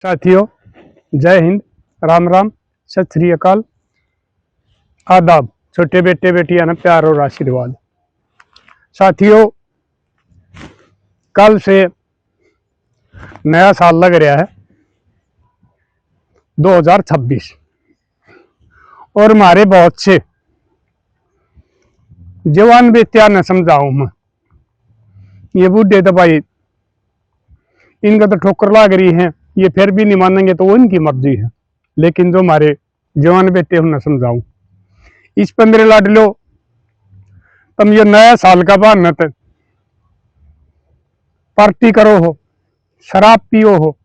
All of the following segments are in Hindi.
साथियों, जय हिंद, राम राम, सत श्री अकाल, आदाब। छोटे बेटे बेटियां ना प्यार और आशीर्वाद। साथियों, कल से नया साल लग रहा है 2026 और हमारे बहुत से जवान बेटियां न समझाऊं मैं, ये बूढ़े तो भाई इनका तो ठोकर लाग रही है, ये फिर भी नहीं मानेंगे तो वो इनकी मर्जी है। लेकिन जो हमारे जवान बेटे उन्हें समझाऊं, इस पर मेरे लाडलो, तुम ये नया साल का बहाना तो पार्टी करो हो, शराब पियो हो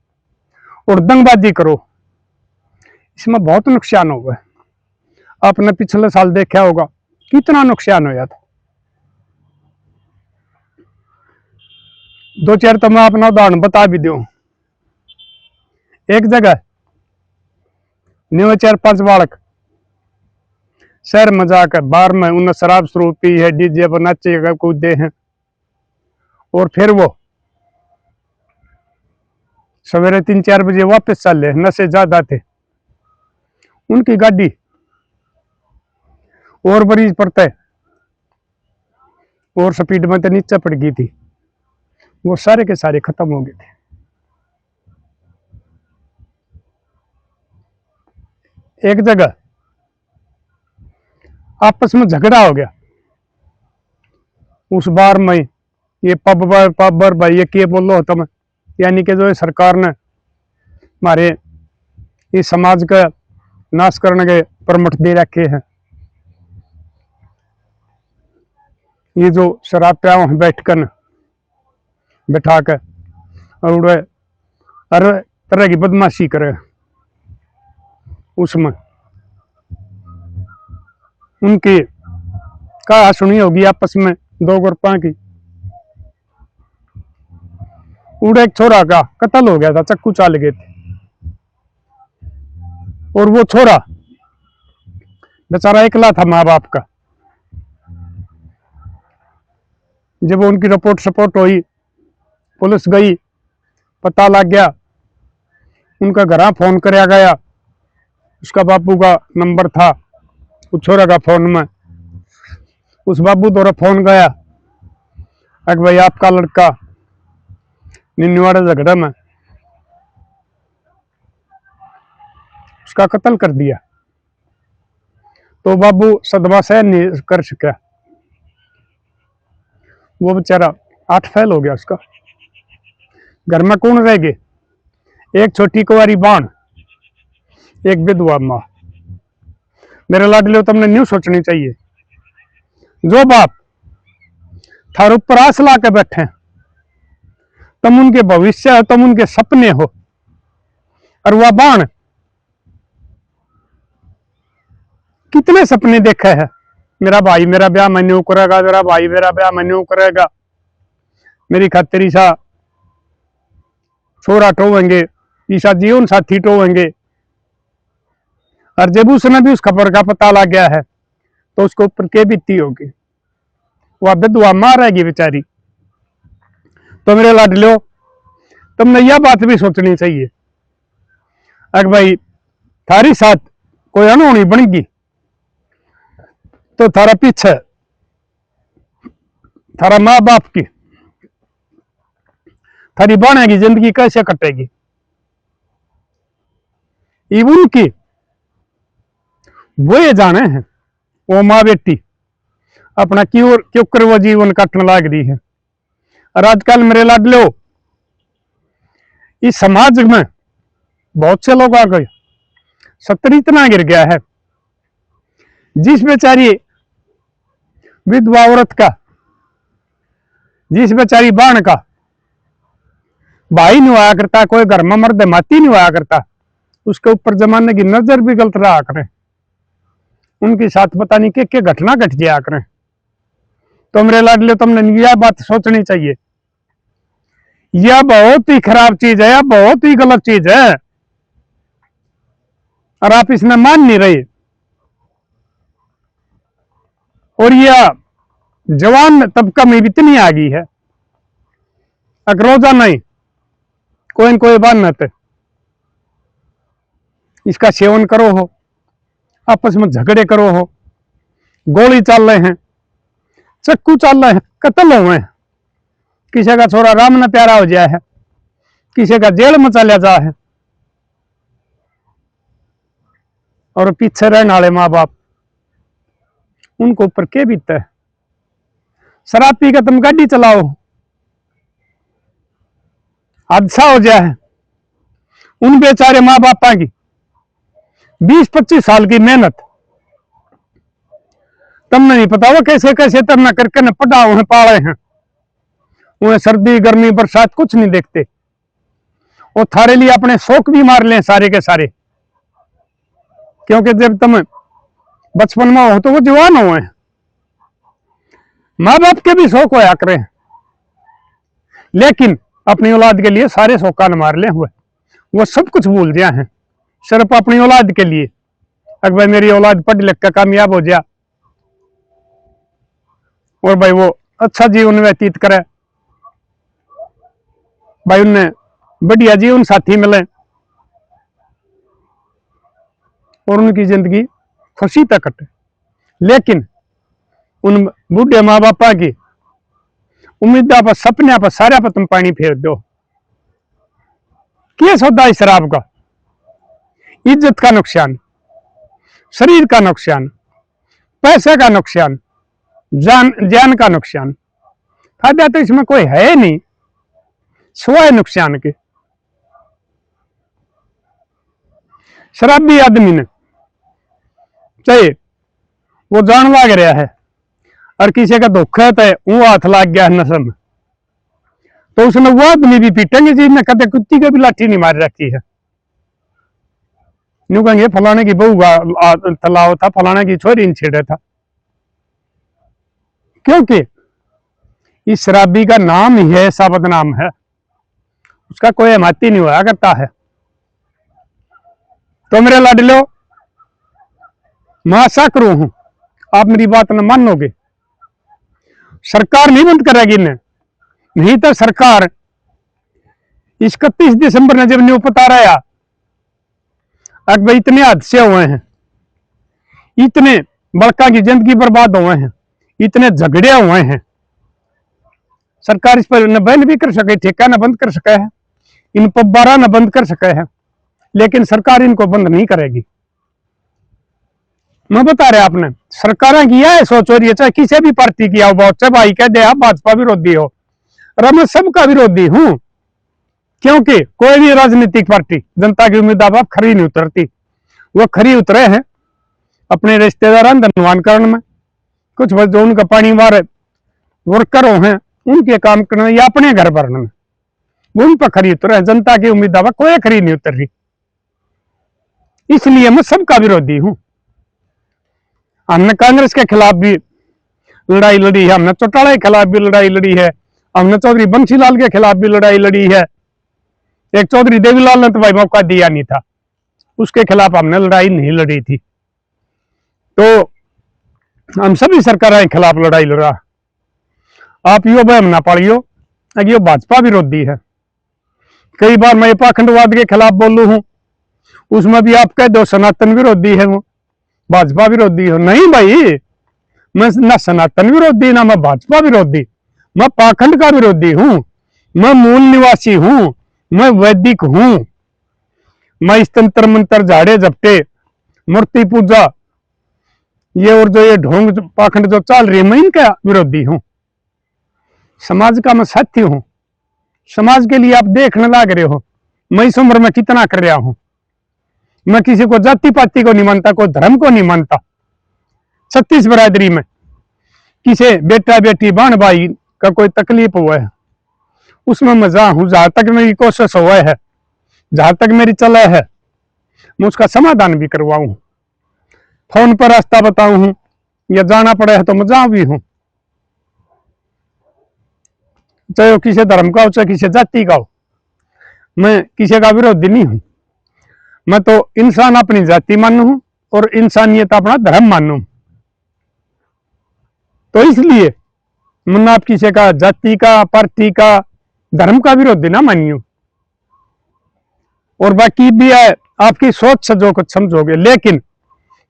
और दंगबाजी करो, इसमें बहुत नुकसान होगा। आपने पिछले साल देखा होगा कितना नुकसान होया था। दो चार तो मैं अपना उदाहरण बता भी दूं। एक जगह न्यू 4-5 बालक शहर में जाकर बार में उन्हें शराब शुरू पी है, डीजे पर नाचे कूदे हैं और फिर वो सवेरे 3-4 बजे वापस चले। नशे ज्यादा थे, उनकी गाड़ी और ब्रिज पर तय और स्पीड में तो नीचे पड़ गई थी, वो सारे के सारे खत्म हो गए थे। एक जगह आपस में झगड़ा हो गया, उस बार में ये पब भाई ये क्या बोलो हो तुम, यानी कि जो सरकार ने हमारे इस समाज का नाश करने के परमिट दे रखे हैं। ये जो शराब पिया बैठकर बैठाकर और हर तरह की बदमाशी करे, उसमें उनकी कहा सुनी होगी आपस में दो ग्रुपों की। उड़े एक छोरा का कत्ल हो गया था, चक्कू चाल गए थे और वो छोरा बेचारा एकला था माँ बाप का। जब उनकी रिपोर्ट सपोर्ट हुई, पुलिस गई, पता लग गया, उनका घर फोन कराया गया, उसका बाबू का नंबर था उस छोरा का फोन में, उस बाबू द्वारा फोन गया अगर भाई आपका लड़का निन्नवाड़े झगड़े में उसका कत्ल कर दिया। तो बाबू सदमा सहन नहीं कर सका, वो बेचारा 8 फेल हो गया उसका। घर में कौन रह गए? एक छोटी कुंवारी बाण, एक विधवा माँ। मेरे लाडले, तुमने न्यू सोचनी चाहिए, जो बाप थार ऊपर आस ला के बैठे, तुम उनके भविष्य हो, तुम उनके सपने हो, और वह बाण कितने सपने देखे हैं, मेरा भाई मेरा ब्याह मैं न्यू करेगा, मेरा भाई मेरा ब्याह मैं न्यू करेगा, मेरी खातिर ईसा छोरा टोवेंगे, ईसा जीवन साथी टोवेंगे। और जब उसने भी उस खबर का पता लग गया है तो उसके ऊपर क्या बीती होगी, वह विधवा मां रहेगी बेचारी। तो मेरे लाडलो, तुमने यह बात भी सोचनी चाहिए, अगर भाई थारी साथ कोई अनहोनी बनेगी तो थारा पीछे थारा माँ बाप की, थारी बाणे की जिंदगी कैसे कटेगी? उनकी वो ये जाने हैं, वो माँ बेटी अपना क्यों कर वो जीवन काटने लाग रही है। और आजकल मेरे लाडलो, इस समाज में बहुत से लोग आ गए, सत्तर इतना गिर गया है, जिस बेचारी विधवा औरत का, जिस बेचारी बाण का भाई नहीं हुआ करता, कोई घर में मर्द माती नहीं हुआ करता, उसके ऊपर जमाने की नजर भी गलत रहा करें, उनके साथ पता नहीं क्या घटना घट जाया करें। तो मेरे लाडले, तुमने यह बात सोचनी चाहिए, यह बहुत ही खराब चीज है, यह बहुत ही गलत चीज है, और आप इसमें मान नहीं रहे। और यह जवान तबका में भी इतनी आ गई है, अगर रोजाना ही कोई न कोई बात इसका सेवन करो हो, आपस में झगड़े करो हो, गोली चल रहे हैं, चक्कू चल रहे हैं, कत्ल हुए हैं, किसी का छोरा राम न प्यारा हो जाए है, किसी का जेल में चला जा है, और पीछे रहने वाले माँ बाप उनको ऊपर क्या बीतता है। शराब पी कर तुम गाड़ी चलाओ, हादसा हो जाए है, उन बेचारे माँ बापा की 20-25 साल की मेहनत, तुमने नहीं पता वो कैसे कैसे तरना करके न पटा उन्हें पाले हैं, उन्हें सर्दी गर्मी बरसात कुछ नहीं देखते, वो थारे लिए अपने शौक भी मार लें सारे के सारे, क्योंकि जब तुम बचपन में हो तो वो जवान हुए हैं, माँ बाप के भी शौक होया करें, लेकिन अपनी औलाद के लिए सारे शौका न मार ले हुए, वो सब कुछ भूल गया है सिर्फ अपनी औलाद के लिए। अगर भाई मेरी औलाद पढ़ लिख कर कामयाब हो जाए और भाई वो अच्छा जीवन व्यतीत करे, भाई उन्हें बढ़िया जीवन साथी मिले और उनकी जिंदगी खुशी तक कटे, लेकिन उन बूढ़े माँ बापा की उम्मीदा पर सपने पर सारे पर तुम पानी फेर दो। क्या सौदा इस शराब का? इज्जत का नुकसान, शरीर का नुकसान, पैसे का नुकसान, जान का नुकसान। फायदा तो इसमें कोई है नहीं सिवाय नुकसान के। शराबी आदमी ने चाहे वो जान लाग रहा है और किसी का धोखा है तो वो हाथ लाग गया नशे में, तो उसने वो आदमी भी पीटेंगे जिसने कदे कुत्ती को भी लाठी नहीं मार रखी है। यूं कहेंगे फलाने की बहू का तलाव था, फलाने की छोरी ने छेड़ा था, क्योंकि इस शराबी का नाम ही है ऐसा बदनाम है, उसका कोई हिमायती नहीं हुआ करता है। तो मेरे लाडलो, मैं आशा करूं हूं आप मेरी बात न मानोगे। सरकार नहीं बंद करेगी इन्हें, नहीं तो सरकार 31 दिसंबर ने जब न्यू पता रहा अब भाई इतने हादसे हुए हैं, इतने बड़का की जिंदगी बर्बाद हुए हैं, इतने झगड़े हुए हैं, सरकार इस पर न बैन भी कर सके, ठेका न बंद कर सके है, इन पब्बारा न बंद कर सके है, लेकिन सरकार इनको बंद नहीं करेगी। मैं बता रहा आपने सरकार की यह सोच हो रही है, चाहे किसी भी पार्टी की आओ, बहुत से भाई कह दे आप भाजपा विरोधी हो, और मैं सबका विरोधी हूं, क्योंकि कोई भी राजनीतिक पार्टी जनता की उम्मीद आप खरी नहीं उतरती। वो खरी उतरे हैं अपने रिश्तेदार धनवान करने में, कुछ जो उनका पानी वाले वर्करों हैं उनके काम करने या अपने घर भरने में, वो उन पर खरी उतरे हैं। जनता की उम्मीद कोई खरी नहीं उतर रही, इसलिए मैं सबका विरोधी हूं। हमने कांग्रेस के खिलाफ भी लड़ाई लड़ी है, हमने चौटाला के खिलाफ भी लड़ाई लड़ी है, हमने चौधरी बंसीलाल के खिलाफ भी लड़ाई लड़ी है। एक चौधरी देवीलाल ने तो भाई मौका दिया नहीं था, उसके खिलाफ हमने लड़ाई नहीं लड़ी थी। तो हम सभी सरकारों के खिलाफ लड़ाई लड़ा। आप यो बहम ना पाड़ियो यो भाजपा विरोधी है। कई बार मैं पाखंडवाद के खिलाफ बोलू हूं, उसमें भी आप कह दो सनातन विरोधी है, वो भाजपा विरोधी हो। नहीं भाई, मैं ना सनातन विरोधी ना मैं भाजपा विरोधी, मैं पाखंड का विरोधी हूं, मैं मूल निवासी हूं, मैं वैदिक हूं, मैं इस तंत्र मंत्र झाड़े झपटे मूर्ति पूजा ये और जो ये ढोंग पाखंड जो चल रही है, मैं इनका विरोधी हूं। समाज का मैं साथी हूं, समाज के लिए आप देखने लग रहे हो मैं इस उम्र में कितना कर रहा हूं। मैं किसी को जाति पाति को नहीं मानता, कोई धर्म को नहीं मानता। 36 बरादरी में किसी बेटा बेटी बहन भाई का कोई तकलीफ हुआ है उसमें मजा हूं, जहां तक मेरी कोशिश हुआ है, जहां तक मेरी चला है, मैं उसका समाधान भी करवाऊं, फोन पर रास्ता बताऊं हूं, या जाना पड़े है तो मैं जाऊं भी हूं, चाहे वो किसी धर्म का हो चाहे किसी जाति का हो। मैं किसी का विरोधी नहीं हूं, मैं तो इंसान अपनी जाति मानू हूं और इंसानियत अपना धर्म मानू। तो इसलिए मैं आप किसी का जाति का पार्टी का धर्म का विरोधी ना मानियो। और बाकी भी है आपकी सोच से जो कुछ समझोगे, लेकिन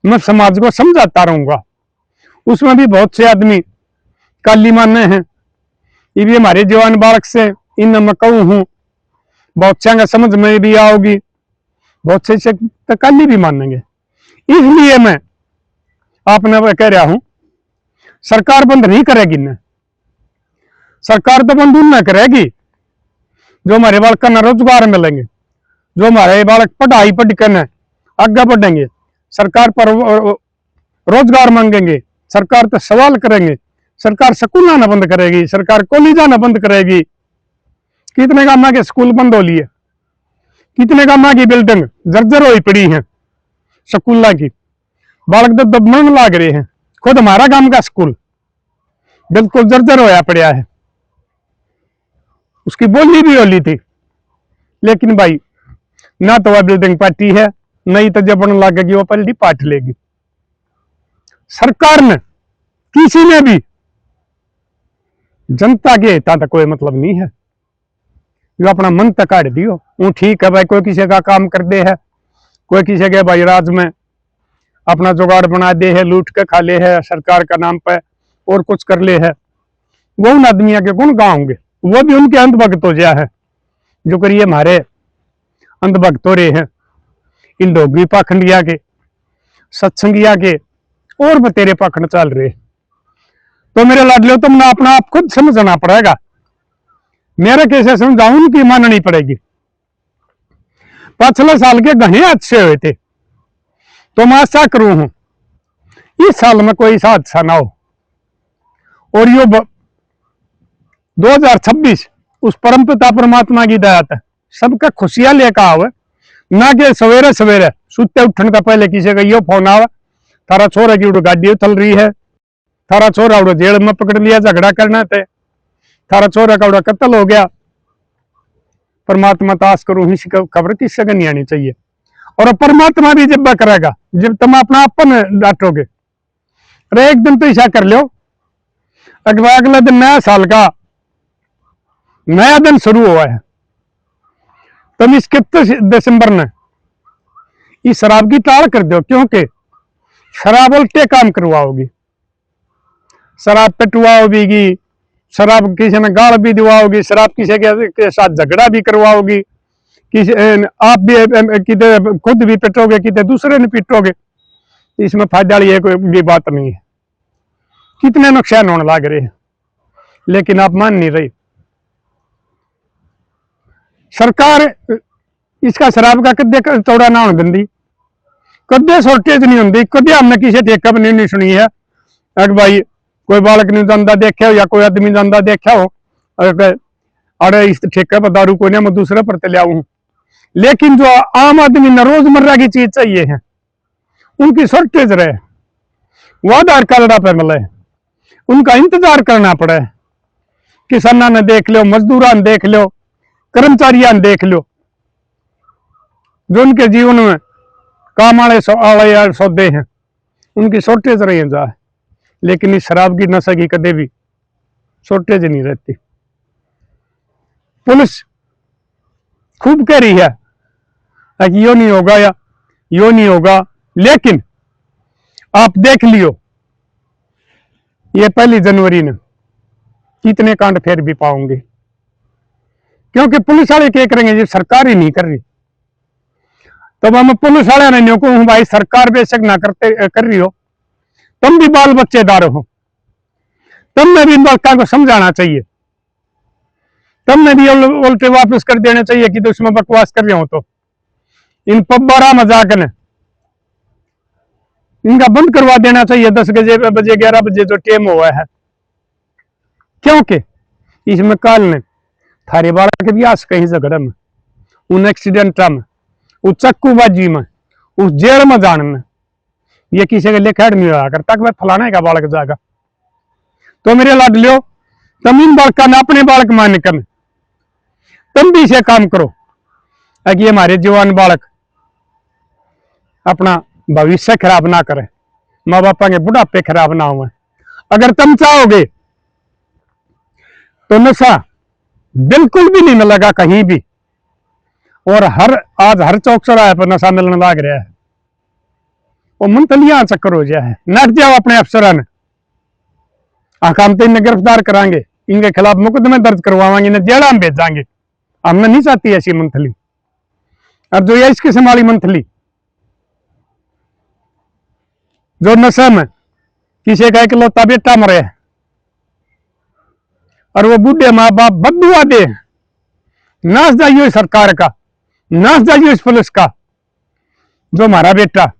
मैं समाज को समझाता रहूंगा। उसमें भी बहुत से आदमी काली माने हैं, ये भी हमारे जवान बालक से इन मैं कहूँ हूं, बहुत से समझ में भी आओगी, बहुत से तो काली भी मानेंगे। इसलिए मैं आपने कह रहा हूं, सरकार बंद नहीं करेगी ना, सरकार तो बंद न करेगी जो हमारे बालक का रोजगार मिलेंगे, जो हमारे बालक पढ़ाई पढ़ कर आगे बढ़ेंगे, सरकार पर रोजगार मांगेंगे, सरकार तो सवाल करेंगे, सरकार स्कूल आना बंद करेगी, सरकार कॉलेज आना बंद करेगी। कितने गांव के स्कूल बंद हो लिए, कितने गांव की बिल्डिंग जर्जर हुई पड़ी है स्कूल की, बालक तो दबने लाग रहे हैं। खुद हमारा गांव का स्कूल बिल्कुल जर्जर होया पड़ा है, उसकी बोली भी होली थी, लेकिन भाई ना तो वह बिल्डिंग पार्टी है, नहीं तो जब बनने लगेगी वो पलटी पाट लेगी। सरकार ने किसी ने भी जनता के हित तक कोई मतलब नहीं है, जो अपना मन तक काट दियो। वो ठीक है भाई, कोई किसी का काम कर दे है, कोई किसी के भाई राज में अपना जुगाड़ बना दे है, लूट के खा ले है सरकार का नाम पे और कुछ कर ले है, वो उन आदमियों के कौन गाँवोंगे? वो भी उनके अंधभक्त हो गया है, जो करिए हमारे अंधभक्त हो रहे हैं इन डोगी पाखंडिया के, सत्संगिया के और बतेरे पाखंड चल रहे। तो मेरे लाडलियों, तुमने अपना आप खुद समझना पड़ेगा, मेरे कैसे समझाऊं उनकी माननी पड़ेगी। पिछले साल के गहने अच्छे हुए थे, तो मैं आशा करूं हूं इस साल में कोई सा हादसा ना हो, और यो 2026 उस परमपिता परमात्मा की दया है सबका खुशियां लेकर आवे, ना कि सवेरे सवेरे सुते उठने का पहले किसी का यो फोन आवे थारा छोरा की उड़ गाड़ी चल रही है, थारा छोरा उड़ जेल में पकड़ लिया, झगड़ा करना थे, थारा छोरा का उड़ा कत्ल हो गया। परमात्मा ताश करूं इसी खबर किससे नहीं आनी चाहिए। और परमात्मा भी जब करेगा जब तुम अपना अपन डांटोगे। अरे एक दिन तो ऐसा कर लो, अगला दिन नया साल का नया दिन शुरू हुआ है, तुम इस 31 दिसंबर ने इस शराब की टाल कर दो, क्योंकि शराब उल्टे काम करवाओगी, शराब पिटवाओगी, शराब किसी ने गाल भी दिवाओगी, शराब किसी के साथ झगड़ा भी करवाओगी, किसी आप भी किते खुद भी पिटोगे, किते दूसरे ने पिटोगे। इसमें फायदा ये कोई भी बात नहीं है, कितने नुकसान होने लग रहे हैं, लेकिन आप मान नहीं रही। सरकार इसका शराब का कदे चौड़ा ना होने देंगी, कदे शॉर्टेज नहीं होंगी, कदे हमने किसी ठेका पर नहीं सुनी है अगर भाई कोई बालक नहीं जाता देखा हो या कोई आदमी जाता देखा हो अरे इस ठेके पर दारू को नहीं मैं दूसरे पर ले आऊं। लेकिन जो आम आदमी ने रोजमर्रा की चीज चाहिए है उनकी शॉर्टेज रहे, वो आधार कार्ड पे मिले, उनका इंतजार करना पड़े। किसाना ने देख लो, मजदूरा ने देख लो, कर्मचारियों ने देख लो, जो उनके जीवन में काम वाले सौदे हैं उनकी शॉर्टेज रही जाए। लेकिन इस शराब की नशा की कदे भी शॉर्टेज नहीं रहती। पुलिस खूब कह रही है कि यो नहीं होगा या यो नहीं होगा, लेकिन आप देख लियो ये 1 जनवरी ने कितने कांड फेर भी पाओगे, क्योंकि पुलिस वाले क्या करेंगे जब सरकार ही नहीं कर रही। तब हम पुलिस वाले ने को हूं भाई सरकार बेशक ना कर रही हो, तुम भी बाल बच्चेदार हो, तुमने भी इन बालकों को समझाना चाहिए, तुमने भी उल्टे वापस कर देना चाहिए कि तो इसमें बकवास कर रहे हो तो इन पब्बारा मजाक ने इनका बंद करवा देना चाहिए। 10 बजे 11 बजे जो टाइम हुआ है, क्योंकि इसमें काल ने थारे बालक के भी आस कहीं झगड़ा में, उन एक्सीडेंट में, उस चक्कूबाजी में, उस जेल में जाने में ये किसी के लेखा नहीं रहा करता कि फलाने का बालक जाएगा। तो मेरे लाडलियो, तुम इन बालक ने अपने बालक मान कर तुम भी इसे काम करो कि हमारे जवान बालक अपना भविष्य खराब ना करे, माँ बापा के बुढ़ापे खराब ना हुए। अगर तुम चाहोगे तो नशा बिल्कुल भी नहीं मिलेगा कहीं भी, और आज हर चौक चौराहे पर नशा मिलने लग रहा है। वो मंथलियां चक्कर हो गया है। नट जाओ अपने अफसरान ने, हम तो इन्हें गिरफ्तार कराएंगे, इनके खिलाफ मुकदमे दर्ज करवाएंगे, इन्हें जेल में भेजाएंगे। हमने नहीं चाहती ऐसी मंथली। और जो ये इस किस्म वाली मंथली जो नशे में किसी का इकलौता बेटा मरे है और वो बूढ़े माँ बाप बदुआ दे, नाश जाइयो इस सरकार का, नाश जाइयो इस पुलिस का, जो हमारा बेटा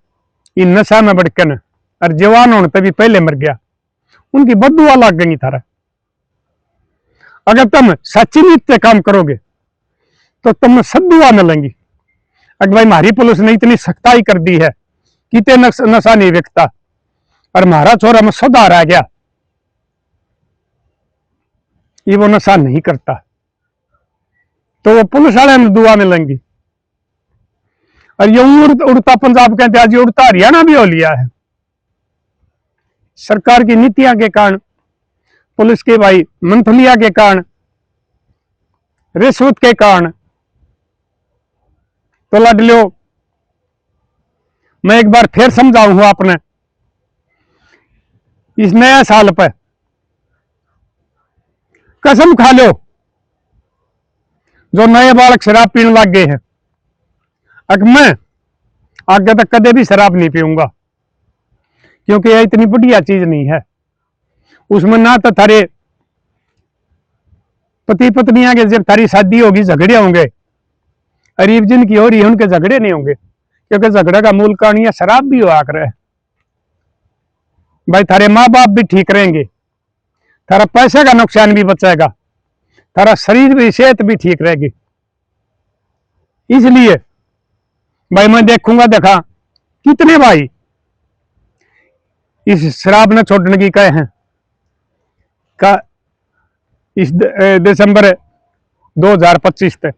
इन नशा में बढ़कर और जवान होने तभी पहले मर गया, उनकी बदुआ लग गई थारा। अगर तुम सच्ची नीति से काम करोगे तो तुम सदुआ मिलेंगी। अगर भाई हमारी पुलिस ने इतनी सख्ताई कर दी है कि नशा नहीं बिकता और हमारा छोरा में सुधार आ गया, ये वो नशा नहीं करता, तो वो पुलिस वाले में दुआ मिलेंगी। और ये उड़ता पंजाब कहते आज ये उड़ता हरियाणा भी हो लिया है सरकार की नीतियां के कारण, पुलिस के भाई मंथलिया के कारण, रिश्वत के कारण। तो लाडलियो, मैं एक बार फिर समझाऊंगा आपने, इस नया साल पर कसम खा लो, जो नए बालक शराब पीने लग गए हैं, अब मैं आगे तक कदे भी शराब नहीं पीऊंगा, क्योंकि यह इतनी बढ़िया चीज नहीं है। उसमें ना तो थारे पति पत्नियां के जब थारी शादी होगी झगड़े होंगे, गरीब जिनकी हो रही है उनके झगड़े नहीं होंगे, क्योंकि झगड़े का मूल कारण यह शराब भी हुआ करे। भाई थारे माँ बाप भी ठीक रहेंगे, थारा पैसे का नुकसान भी बचेगा, थारा शरीर भी सेहत भी ठीक रहेगी। इसलिए भाई मैं देखा कितने भाई इस शराब ने छोड़ने की कहे हैं का इस दिसंबर 2025 तक।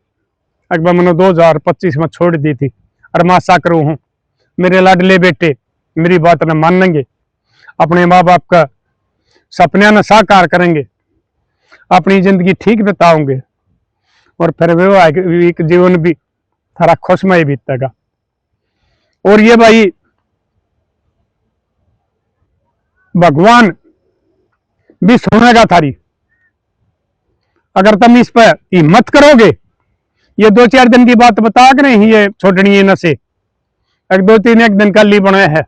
अकबर मैंने 2025 में छोड़ दी थी और मैं आशा करूं हूं मेरे लाडले बेटे मेरी बात न मानेंगे, अपने माँ बाप का सपने न साकार करेंगे, अपनी जिंदगी ठीक बिताओगे और फिर वैवाहिक जीवन भी थारा खुशमय बीतेगा। और ये भाई भगवान भी सुनेगा थारी, अगर तुम इस पर हिम्मत करोगे। ये 2-4 दिन की बात बता कर नहीं ये छोड़नी है नशे, अगर 2-3 एक दिन का ली बने है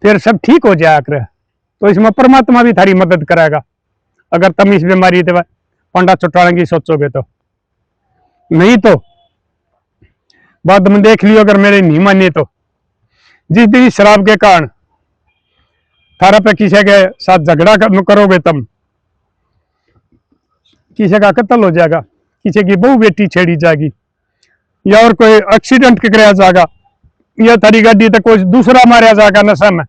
फिर सब ठीक हो जाया करे। तो इसमें परमात्मा भी थारी मदद करेगा, अगर तुम इस बीमारी से पंडा छुटाने की सोचोगे तो। नहीं तो बाद में देख लियो, अगर मेरे नहीं माने तो जिस दिन शराब के कारण थारा पे किसी के साथ झगड़ा करोगे, तुम किसी का कत्ल हो जाएगा, किसी की बहू बेटी छेड़ी जाएगी, या और कोई एक्सीडेंट कराया जाएगा, या थारी गाड़ी तो कोई दूसरा मारा जाएगा नशा में,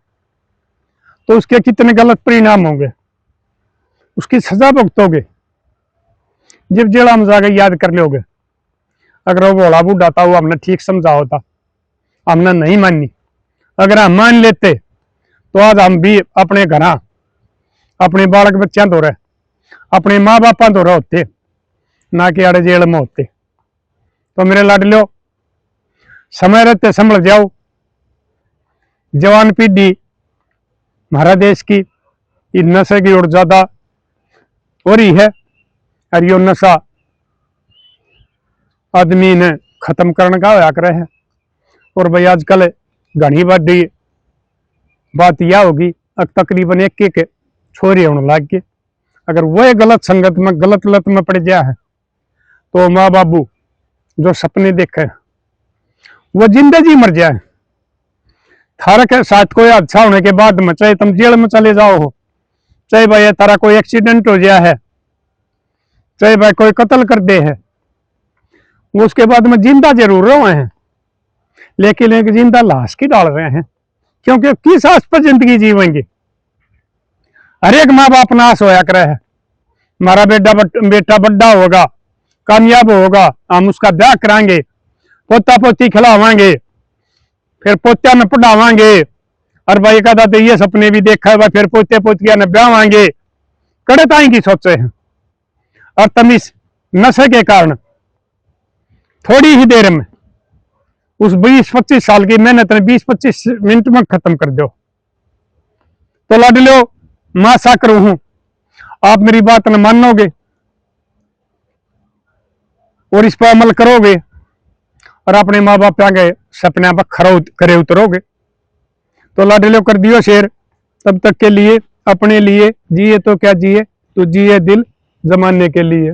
तो उसके कितने गलत परिणाम होंगे, उसकी सजा भुगतोगे। जब जेड़ा हम जाकर याद कर लोगे। अगर वो भोला बूढ़ा था वो हमने ठीक समझा होता, हमने नहीं मानी। अगर हम मान लेते तो आज हम भी अपने घर अपने बालक बच्चों तो रहे, अपने माँ बापा तो रहे होते, ना कि अड़े जेल में होते। तो मेरे लाडलो, समय रहते संभल जाओ। जवान पीढ़ी हमारा देश की इस नशे की ओर ज्यादा हो रही है, और यो नशा आदमी ने खत्म करने का होया करे है। और भाई आजकल घनी बड़ी बात यह होगी, अब तकरीबन एक छोरे होने लग गए। अगर वह गलत संगत में गलत लत में पड़ गया है तो माँ बाबू जो सपने देखे वो जिंदगी मर जाए। थारा के साथ कोई हादसा होने के बाद में चाहे तुम जेल में चले जाओ हो, चाहे भाई तारा कोई एक्सीडेंट हो गया है, चाहे भाई कोई कत्ल कर दे है, वो उसके बाद में जिंदा जरूर रहे हैं, लेकिन एक जिंदा लाश की डाल रहे हैं, क्योंकि किस आस पर जिंदगी जीवेंगे। हर एक माँ बाप नाश होया करे है। हमारा बेटा बड़ा होगा, कामयाब होगा, हम उसका ब्याह कराएंगे, पोता पोती खिलावांगे, फिर पोत्या में पढ़ावांगे, और भाई कहता तो ये सपने भी देखा है, फिर पोते पोतिया ने ब्यावांगे, कड़े ताई की सोचे हैं। और तुम इस नशे के कारण थोड़ी ही देर में उस 20-25 साल की मेहनत ने 20-25 मिनट में खत्म कर दो। तो लाडलो, मैं आशा करूं हूं आप मेरी बात न मानोगे और इस पर अमल करोगे और अपने माँ बाप आगे सपने पर खरे उतरोगे। तो लाडलो, कर दियो शेर। तब तक के लिए अपने लिए जिए तो क्या जिए, तो जिए दिल जमाने के लिए।